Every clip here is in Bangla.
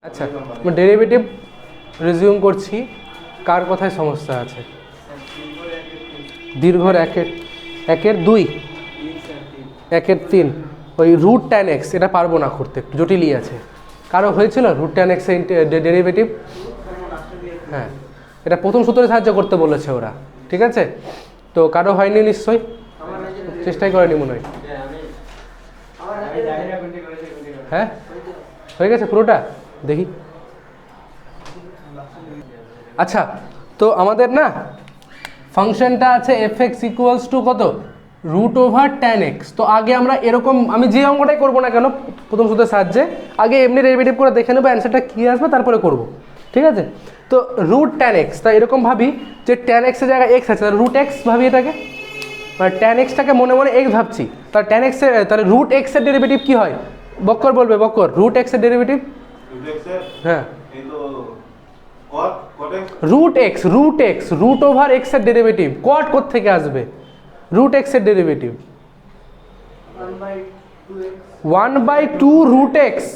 আচ্ছা, ডেরিভেটিভ রিজিউম করছি। কার কথায় সমস্যা আছে? দীর্ঘর একের 2 একের 3 ওই রুট ট্যান এক্স, এটা পারবো না করতে, একটু জটিলই আছে। কারো হয়েছিল রুট ট্যান এক্স ডেরিভেটিভ? হ্যাঁ, এটা প্রথম সূত্রে সাহায্য করতে বলেছে ওরা, ঠিক আছে? তো কারো হয়নি নিশ্চয়ই, চেষ্টাই করেনি মনে হয়। হ্যাঁ, হয়ে গেছে পুরোটা, দেখি। আচ্ছা, তো আমাদের না ফাংশনটা আছে এফ এক্স ইকুয়ালস টু কত? Root over tan X. তো আগে আমরা এরকম, আমি যে অঙ্কটাই করবো না কেন প্রথম সূত্রের সাহায্যে, আগে এমনি ডেরিভেটিভ করে দেখে নেবো অ্যান্সারটা কী আসবে, তারপরে করব, ঠিক আছে? তো রুট ট্যান এক্স, তাই এরকম ভাবি যে ট্যান এক্সের জায়গায় এক্স আছে, তাহলে রুট এক্স ভাবি এটাকে, মানে ট্যান এক্সটাকে মনে মনে এক্স ভাবছি, তাহলে ট্যান এক্সের, তাহলে রুট এক্সের ডেরিভেটিভ কী হয়? বক্কর বলবে, বক্কর রুট এক্সের ডেরিভেটিভ। হ্যাঁ, রুট এক্স রুট ওভার এক্সের ডেরিভেটিভ। কট কোথা থেকে আসবে? রুট এক্সের derivative 1/2 root X,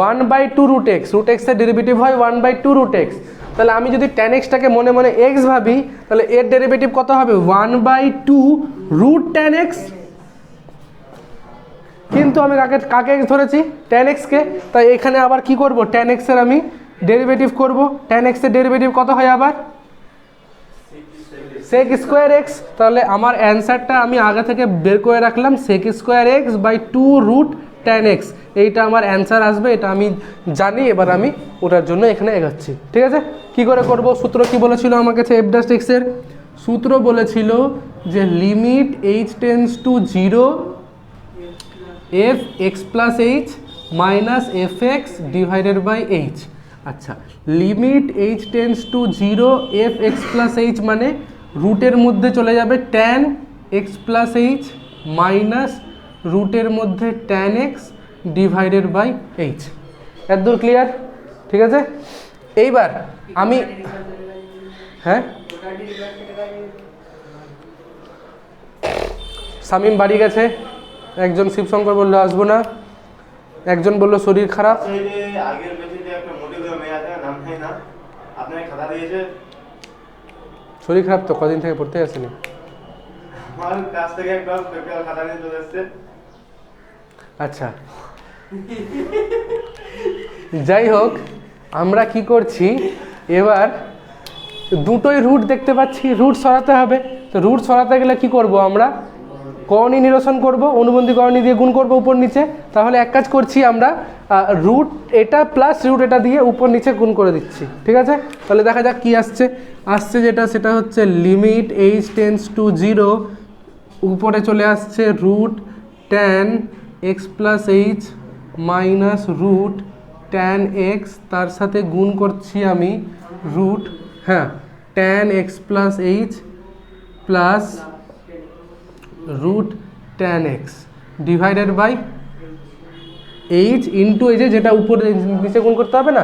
1/2 root X. Root এক্সের ডেরিভেটিভ হয় 1/2 রুট এক্স। তাহলে আমি যদি ট্যান এক্সটাকে মনে মনে এক্স ভাবি, তাহলে এর ডেরিভেটিভ কত হবে? 1/2 রুট ট্যান এক্স। কিন্তু আমি কাকে এক্স ধরেছি? ট্যান এক্সকে। তাই এখানে আবার কি করব? ট্যান এক্সের আমি ডেরিভেটিভ করব। ট্যান এক্সের ডেরিভেটিভ কত হয় আবার? Sec square X. তাহলে আমার অ্যান্সারটা আমি আগে থেকে বের করে রাখলাম, sec square X by 2 root tan X. এইটা আমার অ্যান্সার আসবে, এটা আমি জানি। এবার আমি ওটার জন্য এখানে এগোচ্ছি, ঠিক আছে? কি করে করব? সূত্র কি বলেছিল আমার কাছে? এফ ড্যাশ এক্সের সূত্র বলেছিল যে limit H tends to 0 F X plus H minus F X divided by H. আচ্ছা, limit H tends to 0 F X plus H মানে রুটের মধ্যে চলে যাবে tan x plus H minus রুটের মধ্যে tan x divided by H. এতদূর ক্লিয়ার? ঠিক আছে। এইবার আমি, হ্যাঁ, শামীম বাড়ি গেছে, একজন শিবশঙ্কর বললো আসবো না, একজন বললো শরীর খারাপ। শরীর খারাপ তো, কদিন থেকে পড়তে আসেনি। আচ্ছা, যাই হোক, আমরা কি করছি এবার, দুটোই রুট দেখতে পাচ্ছি, রুট সরাতে হবে। তো রুট সরাতে গেলে কি করব আমরা? করণী নিরসন করব, অনুবন্ধী করণী দিয়ে গুণ করব উপর নিচে। তাহলে এক কাজ করছি আমরা, রুট এটা প্লাস রুট এটা দিয়ে উপর নিচে গুণ করে দিচ্ছি, ঠিক আছে? তাহলে দেখা যাক কি আসছে। যেটা সেটা হচ্ছে লিমিট এইচ টেন্স টু 0, উপরে চলে আসছে root tan x plus H minus root tan x, তার সাথে গুণ করছি আমি রুট, হ্যাঁ, tan x plus h plus root tan x divided by h into এই যেটা উপরে নিচে গুণ করতে হবে না,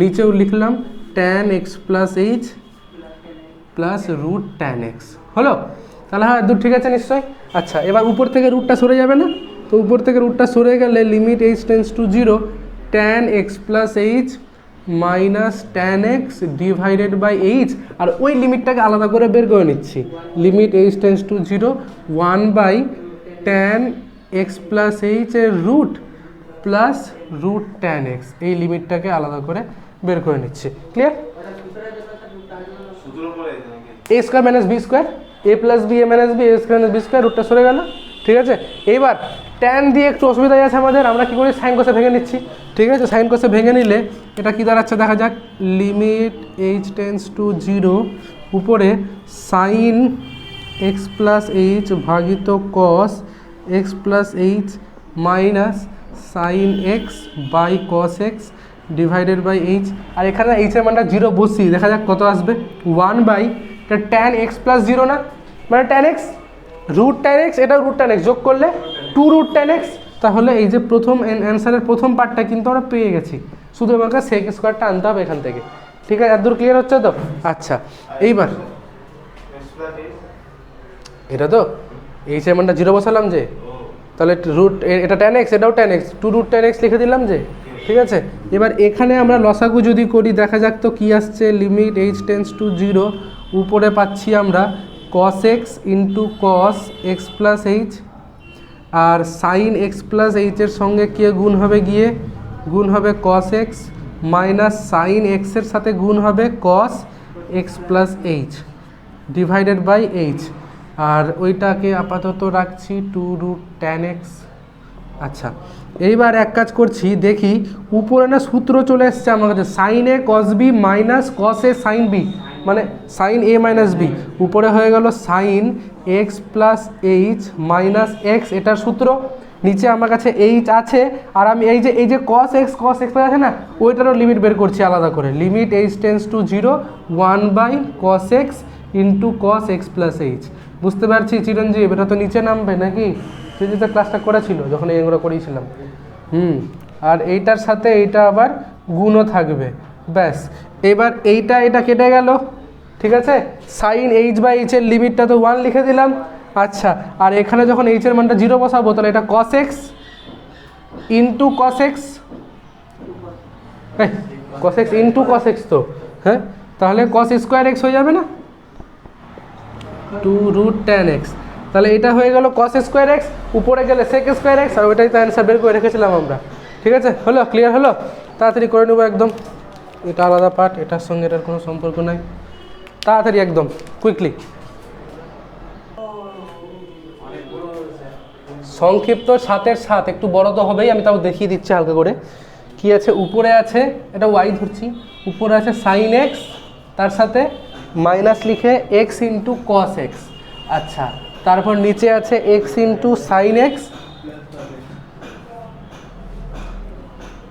নিচেও লিখলাম tan x plus h plus root tan x. হলো? তাহলে হ্যাঁ, দূর ঠিক আছে নিশ্চয়ই। আচ্ছা, এবার উপর থেকে রুটটা সরে যাবে না? তো উপর থেকে রুটটা সরে গেলে limit H tends to 0 tan x plus H minus tan x divided by H. আর ওই লিমিটটাকে আলাদা করে বের করে নিচ্ছি। Limit H tends to 0 1 tan x plus H এর root plus root tan X, এই লিমিটটাকে আলাদা করে বের করে নিচ্ছি। Clear? A square minus B square, A plus B A minus B, A square minus B square, রুটটা সরে গেল, ঠিক আছে? এইবার ট্যান দিয়ে একটু অসুবিধাই আছে আমাদের, আমরা কী করি? সাইন কোসে ভেঙে নিচ্ছি, ঠিক আছে? সাইন কোসে ভেঙে নিলে এটা কী দাঁড়াচ্ছে দেখা যাক। লিমিট এইচ টেন্স টু 0 উপরে সাইন এক্স প্লাস এইচ ভাগিত cos X plus H minus sine X by cos x divided by H. আর এখানে এইচের মানটা 0 বসি, দেখা যাক কত আসবে। 1 ট্যান এক্স প্লাস 0 না, মানে tan x root tan x, এটা রুট ট্যান এক্স যোগ করলে 2 রুট ট্যান এক্স। তাহলে এই যে প্রথম অ্যান্সারের প্রথম পার্টটা কিন্তু আমরা পেয়ে গেছি, শুধু আমাকে সেক স্কোয়ারটা আনতে হবে এখান থেকে, ঠিক আছে? এতদূর ক্লিয়ার হচ্ছে তো? আচ্ছা, এইবার এটা তো এইচের মানটা 0 বসালাম যে, তাহলে রুট, এটা ট্যান এক্স, এটাও tan x, 2 root tan x লিখে দিলাম যে, ঠিক আছে। এবার এখানে আমরা লসাগু যদি করি দেখা যাক তো কী আসছে, লিমিট এইচ টেন্স টু 0, উপরে পাচ্ছি আমরা cos x into cos x plus H, আর সাইন এক্স প্লাস এইচের সঙ্গে কে গুণ হবে, গিয়ে গুণ হবে cos x মাইনাস সাইন এক্সের সাথে গুণ হবে cos x plus H divided by H, আর ওইটাকে আপাতত রাখছি 2√tan x। আচ্ছা, এইবার এক কাজ করছি, দেখি উপরে না সূত্র চলে এসছে আমার কাছে, sine A cos B minus cos A sine B, মানে সাইন এ মাইনাস বি, উপরে হয়ে গেল sine x plus H minus x, এটার সূত্র। নিচে আমার কাছে এইচ আছে, আর আমি এই যে কস এক্স আছে না, ওইটারও লিমিট বের করছি আলাদা করে, limit H tends to 0 1/cos x into cos x plus H. বুঝতে পারছি চিরঞ্জীব, এটা তো নিচে নামবে নাকি? চিরঞ্জীব ক্লাসটা করেছিল যখন এগুলো করিয়েছিলাম। আর এইটার সাথে এইটা আবার গুণও থাকবে, ব্যাস। এবার এটা কেটে গেল, ঠিক আছে। সাইন এইচ বাই এইচের লিমিটটা তো 1 লিখে দিলাম। আচ্ছা, আর এখানে যখন এইচের মানটা 0 বসাবো, তাহলে এটা cos x into cos x, cos x into cos x তো, হ্যাঁ, তাহলে cos স্কোয়ার x হয়ে যাবে না, 2√tan x। তাহলে এটা হয়ে গেল cos স্কোয়ার x, উপরে গেলে sec স্কোয়ার x, আর ওইটাই তো অ্যান্সার বের করে রেখেছিলাম আমরা। ঠিক আছে, হলো, ক্লিয়ার হলো? তাড়াতাড়ি করে নেবো একদম, এটা আলাদা পার্ট, এটার সঙ্গে এটার কোনো সম্পর্ক নাই, তাড়াতাড়ি একদম কুইকলি। সংক্ষিপ্ত 7-এর 7 একটু বড় তো হবেই, আমি তাও দেখিয়ে দিচ্ছি হালকা করে। কি আছে, উপরে আছে, এটা ওয়াই ধরছি, উপরে আছে সাইন এক্স, তার সাথে মাইনাস লিখে এক্স ইন্টু কস এক্স। আচ্ছা, তারপর নিচে আছে x into sine x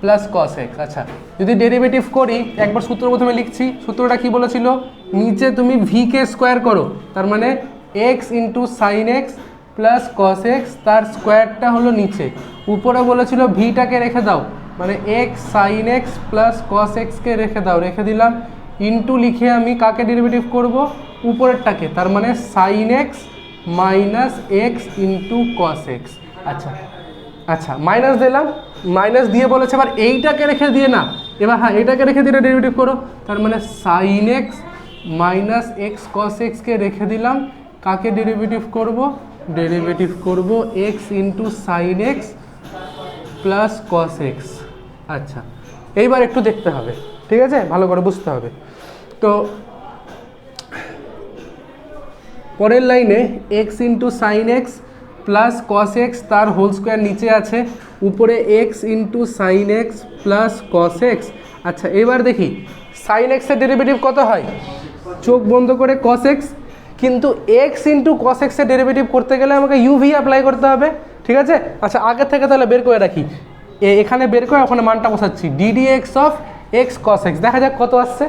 plus cos x. আচ্ছা, যদি ডেরিভেটিভ করি, একবার সূত্র প্রথমে লিখছি, সূত্রটা কি বলেছিল, নিচে তুমি ভি কে স্কোয়ার করো, তার মানে x into sine x plus cos x, তার স্কোয়ারটা হলো নিচে, উপরে বলেছিল ভিটাকে রেখে দাও, মানে X sine x plus cos এক্সকে রেখে দাও, রেখে দিলাম, ইন্টু লিখে আমি কাকে ডেরিভেটিভ করব, উপরেরটাকে, তার মানে sine x minus x into cos x. আচ্ছা, মাইনাস দিলাম, মাইনাস দিয়ে বলেছে এবার এইটাকে রেখে দিয়ে না, এবার হ্যাঁ এইটাকে রেখে দিয়ে ডেরিভেটিভ করো, তার মানে সাইন এক্স মাইনাস এক্স কস এক্সকে রেখে দিলাম, কাকে ডেরিভেটিভ করব, ডেরিভেটিভ করব x into sine x plus cos x. আচ্ছা, এইবার একটু দেখতে হবে, ঠিক আছে, ভালো করে বুঝতে হবে। তো পরের লাইনে x into sine x plus cos x, তার হোল স্কোয়ার নিচে আছে, উপরে x into sine x plus cos x. আচ্ছা, এবার দেখি সাইন এক্সের ডেরিভেটিভ কত হয়, চোখ বন্ধ করে কস এক্স, কিন্তু এক্স ইন্টু কস এক্সের ডেরিভেটিভ করতে গেলে আমাকে ইউভি অ্যাপ্লাই করতে হবে, ঠিক আছে। আচ্ছা, আগের থেকে তাহলে বের করে রাখি, এখানে বের করে ওখানে মানটা বসাচ্ছি, DD x of x cos x, দেখা যাক কত আসছে,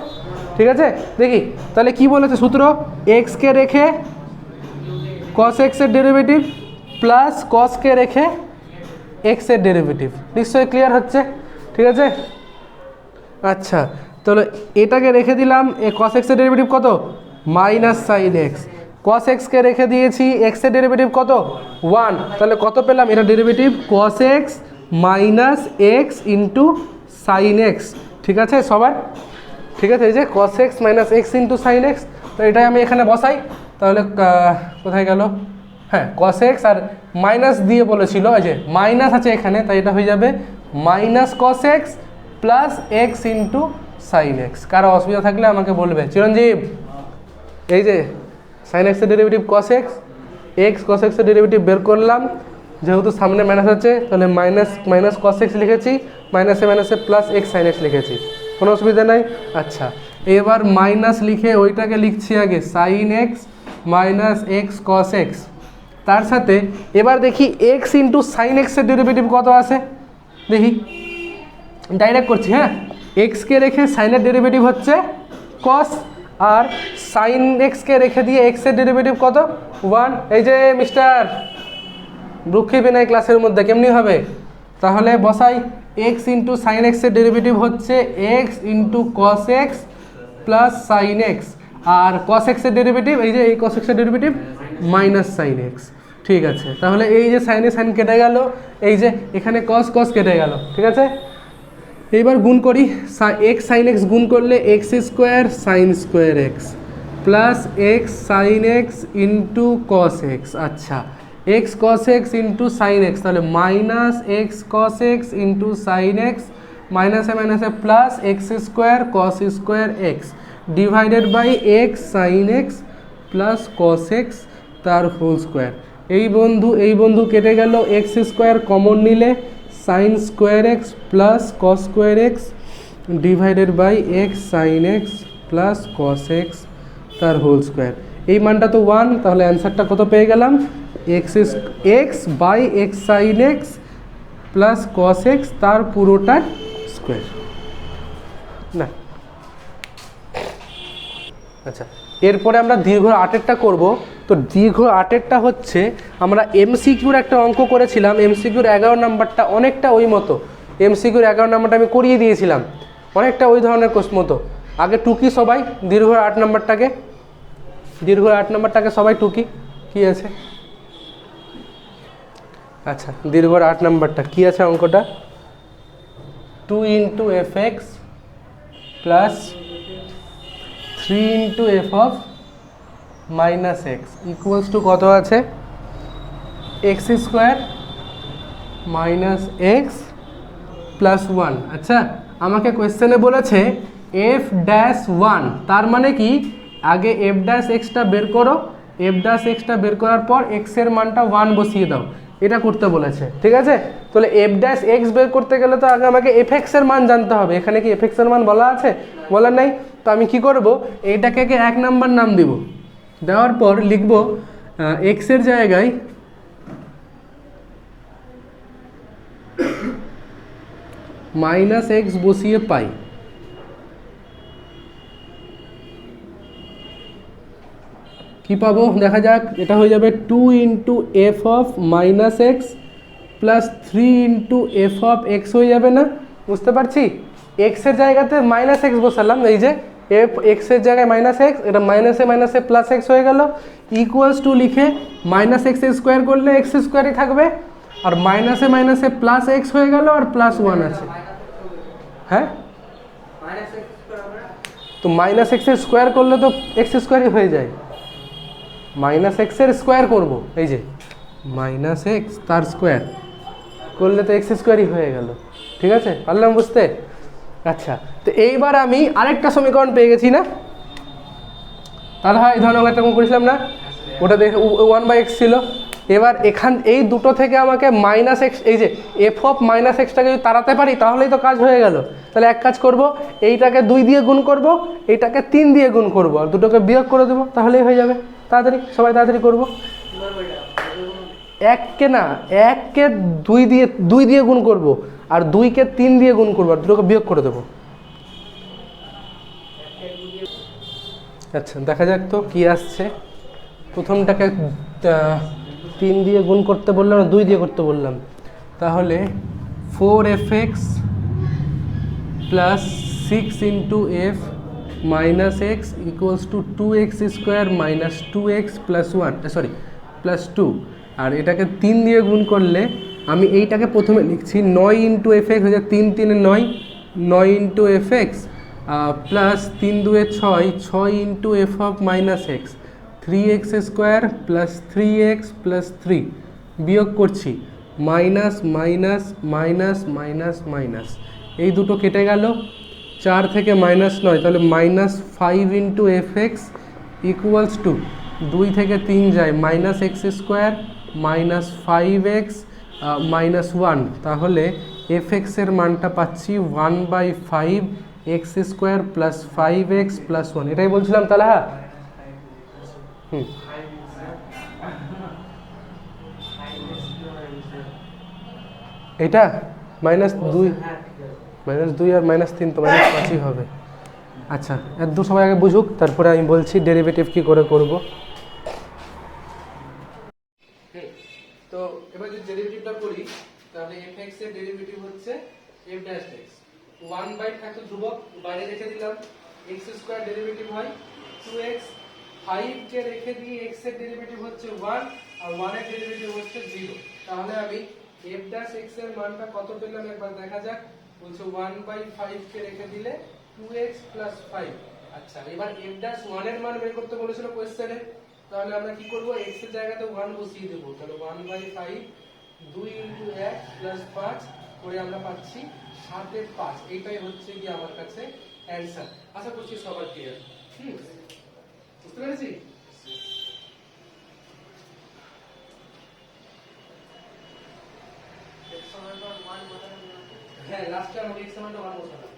ঠিক আছে। দেখি তাহলে কি বলেছে সূত্র, এক্সকে রেখে কস এক্সের ডেরিভেটিভ প্লাস কসকে রেখে এক্সের ডেরিভেটিভ, নিশ্চয়ই ক্লিয়ার হচ্ছে, ঠিক আছে। আচ্ছা, তাহলে এটাকে রেখে দিলাম, কস এক্সের ডেরিভেটিভ কত, মাইনাস সাইন এক্স, কস এক্সকে রেখে দিয়েছি, এক্সের ডেরিভেটিভ কত 1, তাহলে কত পেলাম, এটা derivative cos X minus x into sine X, ঠিক আছে সবার, ঠিক আছে। এই যে cos X minus x into sine X, তো এটাই আমি এখানে বসাই, তাহলে কোথায় গেল, হ্যাঁ কস এক্স, আর মাইনাস দিয়ে বলেছিল, এই যে মাইনাস আছে এখানে, তাই এটা হয়ে যাবে minus cos X plus x into sine x. কারো অসুবিধা থাকলে আমাকে বলবে। চিরঞ্জীব, এই যে সাইন এক্সের ডেরিভেটিভ কস এক্স, এক্স কস এক্সের ডেরিভেটিভ বের করলাম, যেহেতু সামনে মাইনাস আছে তাহলে মাইনাস কস এক্স লিখেছি, মাইনাসে প্লাস এক্স সাইন এক্স লিখেছি, কোনো অসুবিধা নাই। আচ্ছা, এবার মাইনাস লিখে ওইটাকে লিখছি আগে sign x minus x cos x, তার সাথে এবার দেখি এক্স ইন্টু সাইন এক্সের ডেরিভেটিভ কত আছে, দেখি ডাইরেক্ট করছি, হ্যাঁ, এক্সকে রেখে সাইনের ডেরিভেটিভ হচ্ছে কস, আর সাইন এক্সকে রেখে দিয়ে এক্সের ডেরিভেটিভ কত 1। এই যে মিস্টার রুক্ষী বিনয় ক্লাসের মধ্যে কেমনি হবে, তাহলে বসাই এক্স ইন্টু সাইন এক্সের ডেরিভেটিভ হচ্ছে X into cos X plus sine X, আর কস এক্সের ডেরিভেটিভ, এই যে এই কস এক্সের ডেরিভেটিভ মাইনাস সাইন এক্স, ঠিক আছে। তাহলে এই যে সাইন কেটে গেল, এই যে এখানে কস কেটে গেল, ঠিক আছে। এইবার গুণ করি, এক্স সাইন এক্স গুণ করলে x square sine square x plus x sine x into cos x. আচ্ছা, x cos x into sine x, তাহলে minus x cos x into sine x, মাইনাসে মাইনাসে plus x square cos square x divided by x sine x plus cos x তার হোল স্কোয়ার। এই বন্ধু কেটে গেল, এক্স স্কোয়ার কমন নিলে sine square x plus cos square x divided by x sine x plus cos x তার হোল স্কোয়ার। এই মানটা তো 1, তাহলে অ্যান্সারটা কত পেয়ে গেলাম, x by x sine x plus cos x তার পুরোটার স্কোয়ার না। আচ্ছা, এরপরে আমরা দীর্ঘ 8-এরটা করব। তো দীর্ঘ 8-এরটা হচ্ছে আমরা এমসিকিউর একটা অঙ্ক করেছিলাম, এমসিকিউর 11 নাম্বারটা অনেকটা ওই মতো, এমসিকিউর 11 নাম্বারটা আমি করিয়ে দিয়েছিলাম, অনেকটা ওই ধরনের কোশ্চেন মতো। আগে টুকি সবাই দীর্ঘ 8 নাম্বারটাকে, দীর্ঘ 8 নাম্বারটাকে সবাই টুকি, কি আছে? আচ্ছা, দীর্ঘ 8 নাম্বারটা কি আছে অঙ্কটা, 2 into F X plus 3 into F of minus x equals to কত আছে, x square minus x plus 1। আচ্ছা, আমাকে কোয়েশ্চেনে বলেছে এফ ড্যাশ 1, তার মানে কি আগে এফ ড্যাশ এক্সটা বের করো, এফ ড্যাশ এক্সটা বের করার পর এক্সের মানটা 1 বসিয়ে দাও, এটা করতে বলেছে। ঠিক আছে, তাহলে এফ ড্যাশ এক্স বের করতে গেলে তো আগে আমাকে এফ এক্সের মান জানতে হবে। এখানে কি এফ এক্সের মান বলা আছে? বলা নেই। তো আমি কি করব, এইটাকে 1 নাম্বার নাম দিব, দেওয়ার পর লিখব এক্সের জায়গায় মাইনাস এক্স বসিয়ে পাই। কি পাবো দেখা যাক, এটা হয়ে যাবে 2 into F of minus x plus 3 into F of x হয়ে যাবে না? বুঝতে পারছি, এক্সের জায়গাতে মাইনাস এক্স বসালাম, এই যে এফ এক্সের জায়গায় মাইনাস এক্স, এটা মাইনাসে মাইনাসে প্লাস এক্স হয়ে গেল, ইকুয়ালস টু লিখে মাইনাস এক্স স্কোয়ার করলে এক্স স্কোয়ারই থাকবে, আর মাইনাসে মাইনাসে প্লাস এক্স হয়ে গেল, আর প্লাস 1 আছে। হ্যাঁ, তো মাইনাস এক্সের স্কোয়ার করলে তো এক্স স্কোয়ারই হয়ে যায়, মাইনাস এক্সের স্কোয়ার করবো, এই যে মাইনাস এক্স তার স্কোয়ার করলে তো এক্স স্কোয়ারই হয়ে গেল। ঠিক আছে, পারলাম বুঝতে? আচ্ছা, তো এইবার আমি আরেকটা সমীকরণ পেয়ে গেছি না, তাহলে হয় এই ধরনের একটা করেছিলাম না, ওটা দেখে 1/x ছিল। এবার এই দুটো থেকে আমাকে মাইনাস এক্স, এই যে এফ অফ মাইনাস এক্সটাকে যদি তাড়াতে পারি তাহলেই তো কাজ হয়ে গেল। তাহলে এক কাজ করব, এইটাকে 2 দিয়ে গুণ করব, এইটাকে 3 দিয়ে গুণ করব, আর দুটোকে বিয়োগ করে দেবো, তাহলেই হয়ে যাবে। তাড়াতাড়ি সবাই তাড়াতাড়ি করবো। এককে 2 দিয়ে গুণ করব, আর 2কে 3 দিয়ে গুণ করবো, আর দুটোকে বিয়োগ করে দেবো। আচ্ছা, দেখা যাক তো কি আসছে। প্রথমটাকে 3 দিয়ে গুণ করতে বললাম, 2 দিয়ে করতে বললাম, তাহলে 4fx plus 6 into F minus x equals two 2x square minus 2x plus 1, sorry plus 2, আর এটাকে 3 দিয়ে গুণ করলে আমি এইটাকে প্রথমে লিখছি 9 ইন্টু এফ এক্স হয়ে যায় 3 3 9, 9 into F X plus 3 2 6, 6 into F of minus x 3x square plus 3x plus 3, বিয়োগ করছি minus minus minus minus minus, এই দুটো কেটে গেল, 4 থেকে মাইনাস 9, তাহলে minus 5 into F X equals two 2 থেকে 3 যায় minus x square minus 5x minus 1, তাহলে এফ এক্সের মানটা পাচ্ছি 1/5 x square plus 5x plus 1, এটাই বলছিলাম তাহলে। হ্যাঁ, এটা -2 আর -3 তো -5ই হবে। আচ্ছা, এর দু সবাই আগে বুঝুক, তারপরে আমি বলছি ডেরিভেটিভ কি করে করব। তো এবার যদি ডেরিভেটিভটা করি, তাহলে fx এর ডেরিভেটিভ হচ্ছে f ড্যাশ x, 1/, ধ্রুবক বাইরে রেখে দিলাম, x স্কয়ার ডেরিভেটিভ হয় 2x, 5 কে রেখে দিয়ে x এর ডেরিভেটিভ হচ্ছে 1, আর 1 এর ডেরিভেটিভ হচ্ছে 0। তাহলে আমি f ড্যাশ x এর মানটা কত পেলাম একবার দেখা যাক, বলছে 1/5 কে রেখে দিলে 2x প্লাস 5। আচ্ছা এবার f ড্যাশ 1 এর মান বের করতে বলেছিল কোশ্চেনে, তাহলে আমরা কি করব, x এর জায়গাতে 1 বসিয়ে দেব। তাহলে 1/5 2 ইনটু 1 প্লাস 5 করে আমরা পাচ্ছি 7/5। এইটাই হচ্ছে কি আমার কাছে অ্যানসার। আশা করছি সবার ক্লিয়ার। বুঝতে পেরেছি? হ্যাঁ লাস্টে আমাকে x সমান 1 বসানো।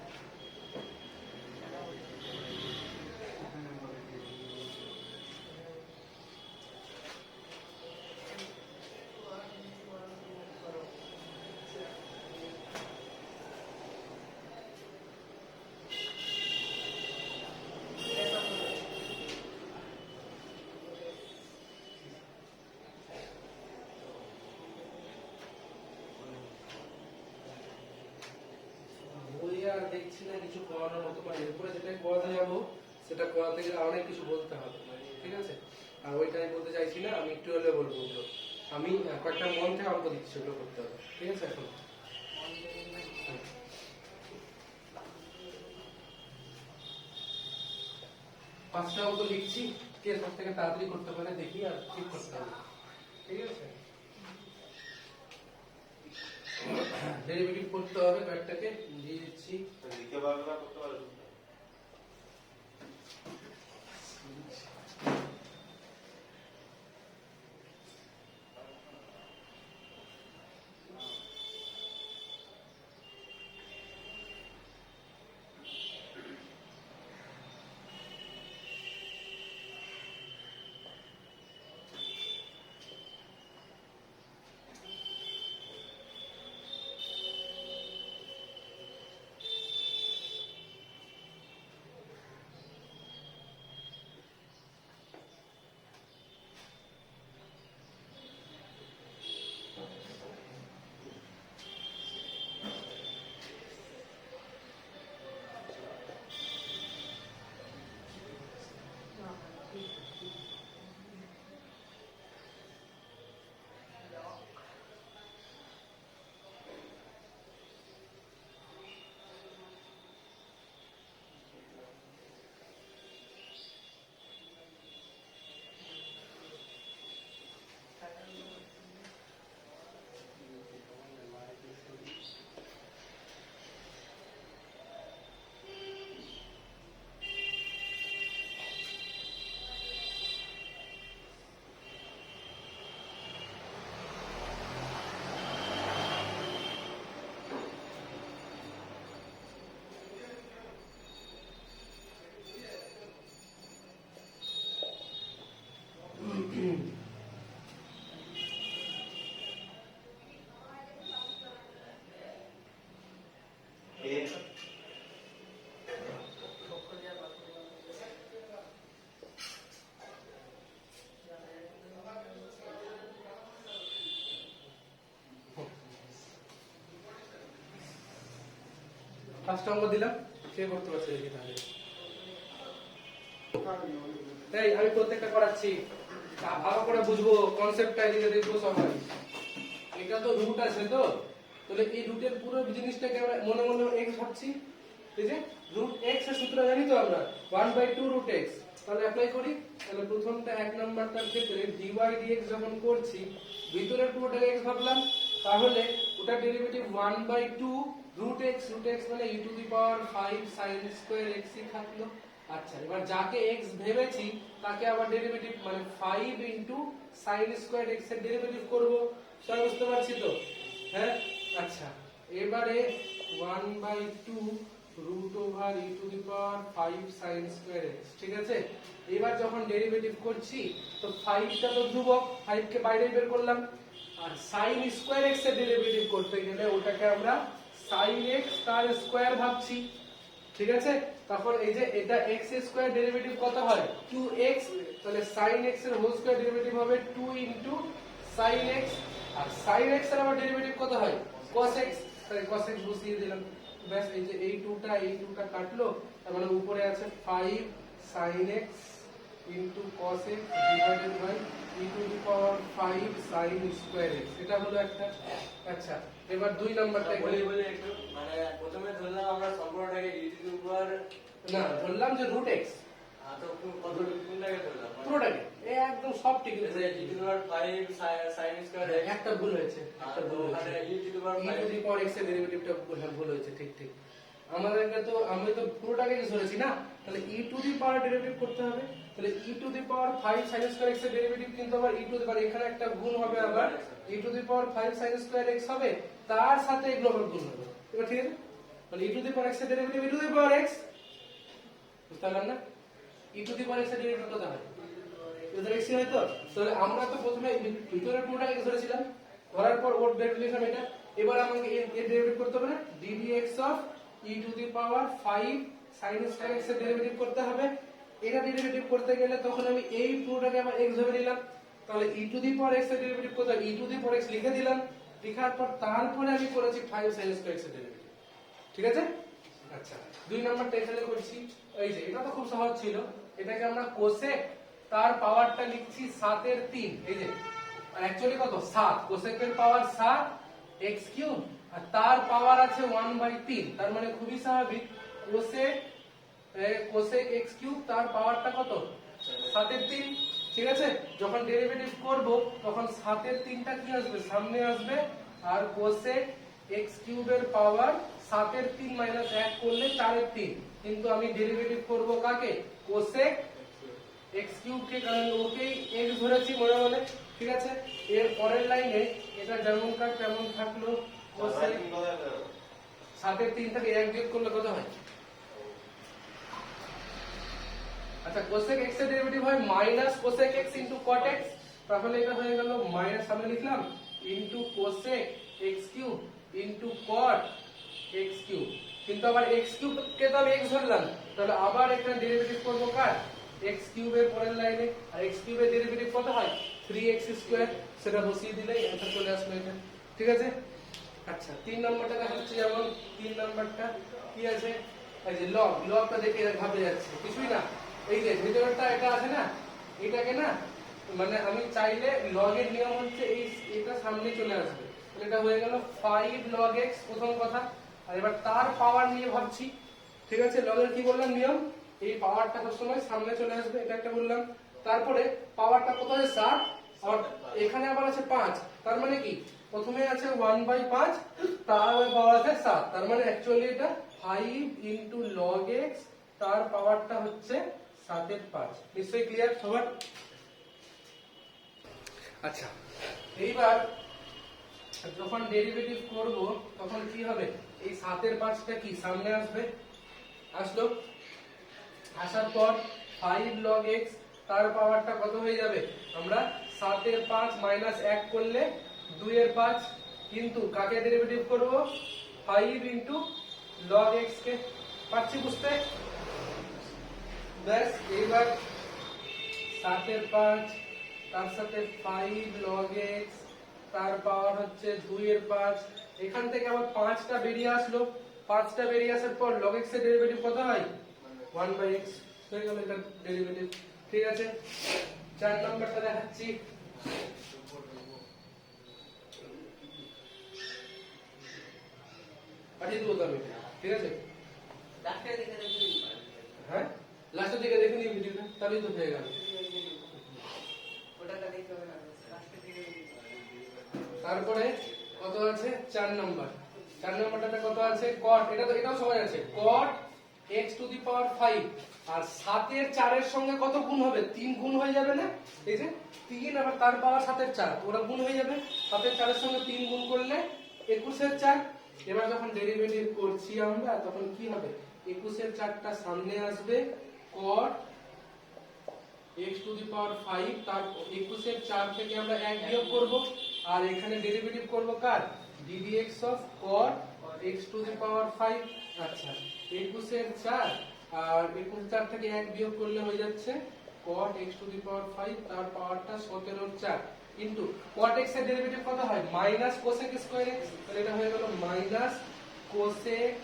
আর দেখছি না কিছু করানোর মতো, মানে এরপরে যেটা করাতে যাবো সেটা করাতে গেলে অনেক কিছু বলতে হবে, ঠিক আছে? আর ওইটা আমি বলতে চাইছি না, আমি একটু হলে বলবো। আমি কয়েকটা মন থেকে অঙ্ক দিচ্ছি, ওগুলো করতে হবে, ঠিক আছে? এখন পাঁচটা অঙ্ক লিখছি, কে সব থেকে তাড়াতাড়ি করতে পারে দেখি, আর ঠিক করতে হবে, ঠিক আছে? ডেরিভেটিভ করতে হবে, কয়েকটাকে দিয়ে দিচ্ছি। লিখে পারবে না, করতে পারবে না। পাঁচটা অঙ্ক দিলাম, কে করতে পারছে দেখি তাহলে। তাই আমি প্রত্যেকটা করাচ্ছি, ভালো করে বুঝবো কনসেপ্টটা, এদিকে দেখবো সবাই। এটা তো রুট আছে, তো তাহলে এই রুটের পুরো জিনিসটাকে আমরা মনে মনে এক্স ভাবছি, ঠিক আছে? রুট এক্স এর সূত্র জানি তো আমরা, 1/2 রুট এক্স। তাহলে অ্যাপ্লাই করি। তাহলে প্রথমটা এক নাম্বারটার ক্ষেত্রে dy dx যখন করছি, ভিতরের পুরোটাকে এক্স ভাবলাম, তাহলে ওটা ডেরিভেটিভ 1/2 রুট এক্স মানে e to the power 5 sin square x ই থাকলো। আচ্ছা এবার যাকে x ভেবেছি তাকে আবার ডেরিভেটিভ মানে 5 sin স্কয়ার x এর ডেরিভেটিভ করব। সব বুঝতে পারছি তো? হ্যাঁ আচ্ছা এবারে 1/2 root over e to the power 5 sin square x, ঠিক আছে? এবার যখন ডেরিভেটিভ করছি তো 5 টা তো ধ্রুবক, 5 কে বাইরে বের করলাম, আর sin স্কয়ার x এর ডেরিভেটিভ করতে গেলে ওটাকে আমরা sin x তার স্কয়ার ভাবছি, ঠিক আছে? তখন এই যে এটা x স্কয়ার ডেরিভেটিভ কত হয় 2x, তাহলে sin x এর হোল স্কয়ার ডেরিভেটিভ হবে 2 sin x, আর sin x এর আবার ডেরিভেটিভ কত হয় cos x, তাই cos x বসিয়ে দিলাম। ব্যাস এই যে এই 2টা কাটলো, তার মানে উপরে আছে 5 sin x into cos x divided by e to the power 5 sine square x, এটা হলো একটা। আচ্ছা এবার 2 নাম্বারটা বলি একটু, মানে প্রথমে ধরলাম আমরা সম্পূর্ণটাকে ই টু দি পাওয়ার, না ধরলাম যে রুট এক্স তো কত কোনটাকে ধরলাম পুরোটাকে একদম সব ঠিক আছে। E to the power 5 sin square x, একটা ভুল হয়েছে, একটা ভুল হয়েছে, e to the power e to the power x এর ডেরিভেটিভটা ভুল হয়েছে, ঠিক ঠিক। আমাদেরকে তো আমি তো পুরোটাকে ধরেছি না, তাহলে e to the power derivative করতে হবে। তাহলে e to the power 5 sin square x এর ডেরিভেটিভ কিন্তু আবার ই টু দি পাওয়ার, এখানে একটা গুণ হবে, আবার e to the power 5 sin square x হবে, তার সাথে এগুলো আবার গুণ হবে। এবার ঠিক আছে, তাহলে e to the power x এর derivative E to the power x, বুঝতে পারলাম না? ই টু দি পাওয়ার এক্স এর ডেরিভেটিভ কত হয়? এক্স হয় তো। তাহলে আমরা তো প্রথমে ভিতরের পুরোটাকে ধরেছিলাম, ধরার পর ওর ডেরিভেটিভ এটা। এবার আমাকে এর ডেরিভেটিভ করতে হবে না, ddx of E to the power 5 sin square x এর ডেরিভেটিভ করতে হবে। এটা ডেরিভেটিভ করতে গেলে তখন আমি এই পুরোটাকে আবার x ধরে নিলাম, তাহলে e to the power x এর ডেরিভেটিভ কত? ই টু দি পাওয়ার x লিখে দিলাম, লেখার পর তারপরে আমি করেছি 5 sin স্কয়ার x এর ডেরিভেটিভ, ঠিক আছে? আচ্ছা 2 নাম্বারটা এখানে করছি, এই যে এটা তো খুব সহজ ছিল, এটাকে আমরা কোসেক তার পাওয়ারটা লিখছি 7 এর 3, এই যে অ্যাকচুয়ালি কত 7, কোসেকের পাওয়ার 7 x কিউব আর তার পাওয়ার আছে 1/3, তার মানে খুবই স্বাভাবিক কোসেক x কিউব তার পাওয়ারটা কত 7 এর 3, ঠিক আছে? যখন ডেরিভেটিভ করব তখন 7 এর 3টা কি আসবে, সামনে আসবে, আর কোসেক x কিউবের পাওয়ার 7 এর 3 মাইনাস 1 করলে 4 এর 3, কিন্তু আমি ডেরিভেটিভ করব কাকে, কোসেক x কিউব কে, কারণ ওকেই x ধরেছি মনে মনে, ঠিক আছে? এর পরের লাইনে এটা যেমনকার তেমন থাকলো, কোসেক 7 এর 3 থেকে 1 বিয়োগ করলে কত হয়? আচ্ছা কোসেক x এর ডেরিভেটিভ হয় minus cosec x into cot x, তাহলে এটা হয়ে গেল মাইনাস, সামনে লিখলাম into cosec x cube into cot x cube, কিন্তু আবার x কিউব কে তো আমি x ধরলাম, তাহলে আবার এখানে ডেরিভেটিভ করব কার, x কিউবের পরের লাইনে, আর x কিউবের ডেরিভেটিভ কত হয় 3x স্কয়ার, সেটা বসিয়ে দিলেই অ্যানসার চলে আসবে এটা, ঠিক আছে? আচ্ছা 3 নাম্বারটা দেখাচ্ছি, যেমন 3 নাম্বারটা কি আছে, এই যে লগটা দেখে ভাবে যাচ্ছে কিছুই না, এই যে ভিতরটা এটা আছে না, এটাকে না মানে আমি চাইলে লগের নিয়ম হচ্ছে এই এটা সামনে চলে আসবে, তাহলে এটা হয়ে গেল 5 log x প্রথম কথা। আর এবার তার পাওয়ার নিয়ে ভাবছি, ঠিক আছে? লগের কি বললাম নিয়ম, এই পাওয়ারটা সবসময় সামনে চলে আসবে, এটা একটা বললাম। তারপরে পাওয়ারটা কত আছে 7, আর এখানে আবার আছে 5, তার মানে কি প্রথমে আছে 1/5, তার পাওয়ার আছে 7, তার মানে অ্যাকচুয়ালি এটা 5 ইনটু log x, তার পাওয়ারটা হচ্ছে 7 এর 5, নিশ্চয়ই ক্লিয়ার সবার? আচ্ছা এইবার যখন ডেরিভেটিভ করব তখন কি হবে, এই 7 এর 5টা কি সামনে আসবে, আসলো, আসার পর 5 log x তার পাওয়ারটা কত হয়ে যাবে, আমরা 7 এর 5 মাইনাস 1 করলে 2 এর 5, কিন্তু কাকে ডেরিভেটিভ করব 5 ইনটু log x কে, পাচ্ছি বুঝতে? ব্যাস এইবার 7 এর 5 তার সাথে 5 log x তার পাওয়ার হচ্ছে 2 এর 5, এখান থেকে আবার 5টা বেরিয়ে আসলো, 5টা বেরিয়ে আসার পর log x এর ডেরিভেটিভ কত হয় 1/x, হয়ে গেল এটা ডেরিভেটিভ, ঠিক আছে? 4 নাম্বারটা দেখাচ্ছি, পাঠিয়ে দেবো তো আমি, ঠিক আছে? হ্যাঁ লাস্টের দিকে দেখে নিই ভিডিওটা, তাহলেই তো হয়ে গেল। তারপরে কত আছে 4 নাম্বার, 4 নাম্বারটা কত আছে cot, এটা তো এটাও সবাই আছে, cot x to the power 5, আর 7 এর 4 এর সঙ্গে কত গুণ হবে, 3 গুণ হয়ে যাবে না, এই যে 3 আবার তার পাওয়ার 7 এর 4, ওরা গুণ হয়ে যাবে, 7 এর 4 এর সঙ্গে 3 গুণ করলে 21 এর 4। এবার যখন ডেরিভেটিভ করছি আমরা তখন কি হবে, 21 এর 4টা সামনে আসবে, cot x to the power 5, তার 21 এর 4 থেকে আমরা 1 বিয়োগ করব, আর এখানে ডেরিভেটিভ করব কার, ddx of cot x to the power 5। আচ্ছা 21 এর 4 আর 21 এর 4 থেকে 1 বিয়োগ করলে হয়ে যাচ্ছে cot x to the power 5, তার পাওয়ারটা 17 এর 4, কিন্তু cot x এর ডেরিভেটিভ কত হয় মাইনাস cosec স্কয়ার x, তাহলে এটা হয়ে গেল minus cosec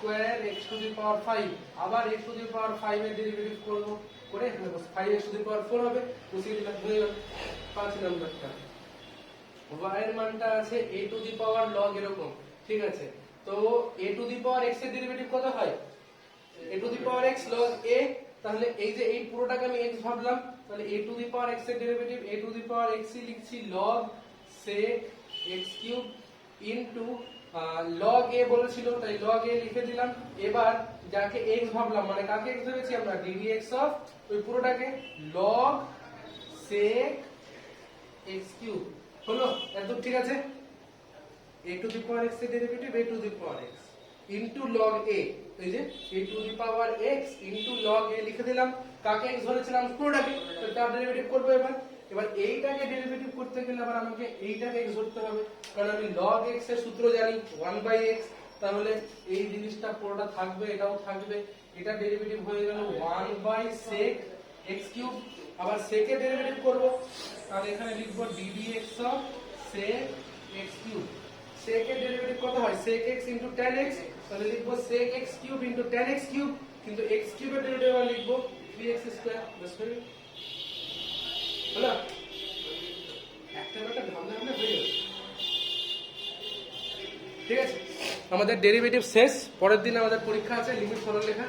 square x to the power 5 আবার এক্স টু দি পাওয়ার 5 এর ডেরিভেটিভ করব করে এখানে বস 5 এক্স টু দি পাওয়ার 4 হবে বসিয়ে দিলাম হয়ে গেল 5 নাম্বারটা y এর মানটা আছে a two the power log এরকম ঠিক আছে তো a two the power x এর ডেরিভেটিভ কত হয় a two the power x log a তাহলে এই যে এই পুরোটাকে আমি x ভাবলাম তাহলে a two the power x এর derivative a two the power x ই লিখছি log sec x cube into log a বলেছিল তাই log a লিখে দিলাম এবার যাকে x ভাবলাম মানে কাকে x ধরেছি আমরা ddx অফ ওই পুরোটাকে log sec x কিউব হলো একদম ঠিক আছে a two the power x এর derivative a two the power x into log a এই যে a two the power x into log a লিখে দিলাম কাকে x ধরেছিলাম পুরোটাকে তো তার ডেরিভেটিভ করব এবার এইটাকে ডেরিভেটিভ করতে গেলে আবার আমাকে এইটাকে x ধরতে হবে কারণ আমি log x এর সূত্র জানি 1/x তাহলে এই জিনিসটা পুরোটা থাকবে এটাও থাকবে এটা ডেরিভেটিভ হয়ে গেল 1/sec x কিউব আবার sec এর ডেরিভেটিভ করব তাহলে এখানে লিখব ddx of sec x cube sec এর ডেরিভেটিভ কত হয় sec x into tan x তাহলে লিখব sec x cube into tan x cube কিন্তু x কিউবের ডেরিভেটিভ আবার লিখব 3x স্কয়ার বুঝতে পারলি হলো একটা ভাবনা হয়ে গেল ঠিক আছে আমাদের ডেরিভেটিভ শেষ পরের দিন আমাদের পরীক্ষা আছে লিমিট সরলরেখা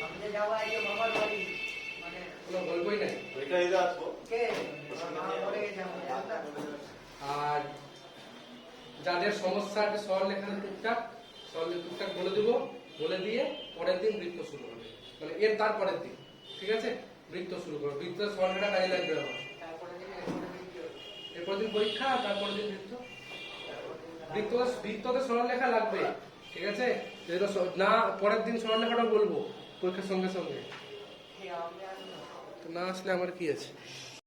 আপনি যাওয়া এই যে বাবার বাড়ি মানে কোনো গল্পই নাই ওইটাই তো আসবো কে বলে যাবো আর যাদের সমস্যা আছে সরলরেখার টুকটাক বলে দেবো বলে দিয়ে পরের দিন বৃত্ত শুরু হবে মানে এর তারপরের দিন ঠিক আছে বৃত্ত শুরু করো বৃত্ত সরলরেখা কাজে লাগবে আমার তারপরে এরপর দিন পরীক্ষা আর তারপরের দিন বৃত্ততে সরলরেখা লাগবে ঠিক আছে যেটা না পরের দিন সরলরেখাটা বলবো পরীক্ষার সঙ্গে সঙ্গে আমি আসবো তো না আসলে আমার কি আছে